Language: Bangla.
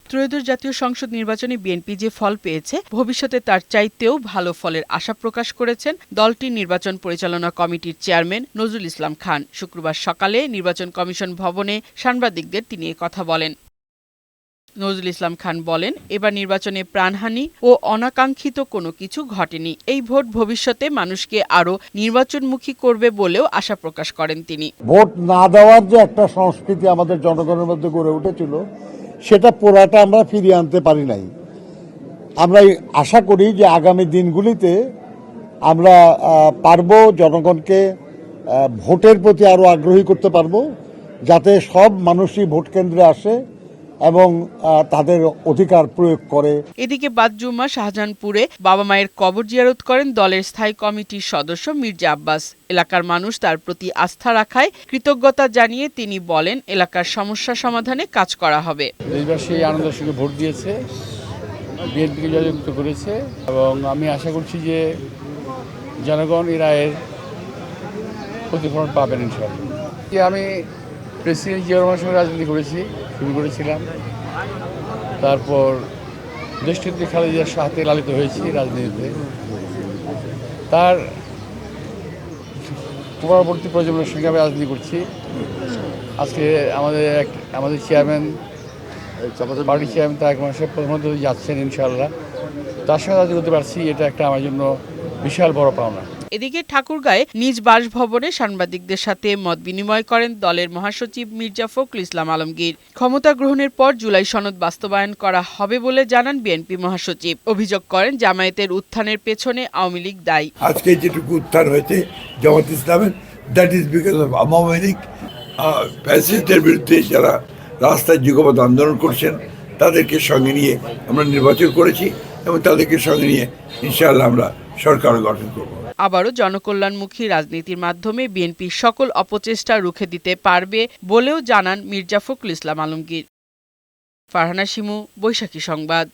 ত্রয়োদশ জাতীয় সংসদ নির্বাচনে বিএনপি যে ফল পেয়েছে ভবিষ্যতে তার চাইতেও ভালো ফলের আশা প্রকাশ করেছেন দলটির নির্বাচন পরিচালনা কমিটির চেয়ারম্যান নজরুল ইসলাম খান। শুক্রবার সকালে নির্বাচন কমিশন ভবনে সাংবাদিকদের তিনি কথা বলেন। নজরুল ইসলাম খান বলেন, এবার নির্বাচনে প্রাণহানি ও অনাকাঙ্ক্ষিত কোনো কিছু ঘটেনি। এই ভোট ভবিষ্যতে মানুষকে আরও নির্বাচনমুখী করবে বলেও আশা প্রকাশ করেন তিনি। ভোট না দেওয়ার যে একটা সংস্কৃতি আমাদের জনগণের মধ্যে গড়ে উঠেছিল সেটা পুরাটা আমরা ফিরিয়ে আনতে পারি নাই। আমরা আশা করি যে আগামী দিনগুলিতে আমরা পারবো জনগণকে ভোটের প্রতি আরো আগ্রহী করতে পারবো, যাতে সব মানুষই ভোট কেন্দ্রে আসে এবং তাদের অধিকার প্রয়োগ করে। এদিকে বাদ জুম্মা শাহজাহানপুরে বাবা মায়ের কবর জিয়ারত করেন দলের স্থায়ী কমিটির সদস্য মির্জা আব্বাস। এলাকার মানুষ তার প্রতি আস্থা রাখায় কৃতজ্ঞতা জানিয়ে তিনি বলেন, এলাকার সমস্যা সমাধানে কাজ করা হবে। দেশবাসী আনন্দের সঙ্গে ভোট দিয়েছে, বিএনপিকে জয়যুক্ত করেছে এবং আমি আশা করছি যে জনগণ এই রায়ের প্রতিফলন পাবেন ইনশাআল্লাহ। আমি প্রেসিডেন্ট জিয়া রহমানের সঙ্গে রাজনীতি শুরু করেছিলাম, তারপর দেশনেত্রী খালেদা জিয়ার সাথে লালিত হয়েছি রাজনীতিতে। তার পরবর্তী প্রজন্মের সঙ্গে আমি রাজনীতি করছি। আজকে আমাদের চেয়ারম্যান পার্টির চেয়ারম্যান তারেক রহমান সাহেব প্রধানমন্ত্রী যাচ্ছেন ইনশাআল্লাহ, তার সঙ্গে রাজনীতি করতে পারছি, এটা একটা আমার জন্য বিশাল বড় পাওনা। এদিকে ঠাকুরগাঁয়ে নিজ বাসভবনে সাংবাদিকদের সাথে মত বিনিময় করেন দলের মহাসচিব মির্জা ফখরুল ইসলাম আলমগীর। ক্ষমতা গ্রহণের পর জুলাই সনদ বাস্তবায়ন করা হবে বলে জানান বিএনপি মহাসচিব। অভিযোগ করেন জামায়াতের উত্থানের পেছনে আওয়ামী লীগ দায়ী। আজকে যেটুকু উত্থান হয়েছে জামাত ইসলামের, that is because of Awami League. ফ্যাসিস্টদের বিরুদ্ধে যারা রাস্তায় যুগপৎ আন্দোলন করছেন তাদেরকে সঙ্গে নিয়ে আমরা নির্বাচন করেছি এবং তাদেরকে সঙ্গে নিয়ে ইনশাআল্লাহ আমরা সরকার গঠন করব। আবারও জনকল্যাণমুখী রাজনীতির মাধ্যমে বিএনপি সকল অপচেষ্টা রুখে দিতে পারবে বলেও জানান মির্জা ফখরুল ইসলাম আলমগীর। ফারহানা শিমু, বৈশাখী সংবাদ।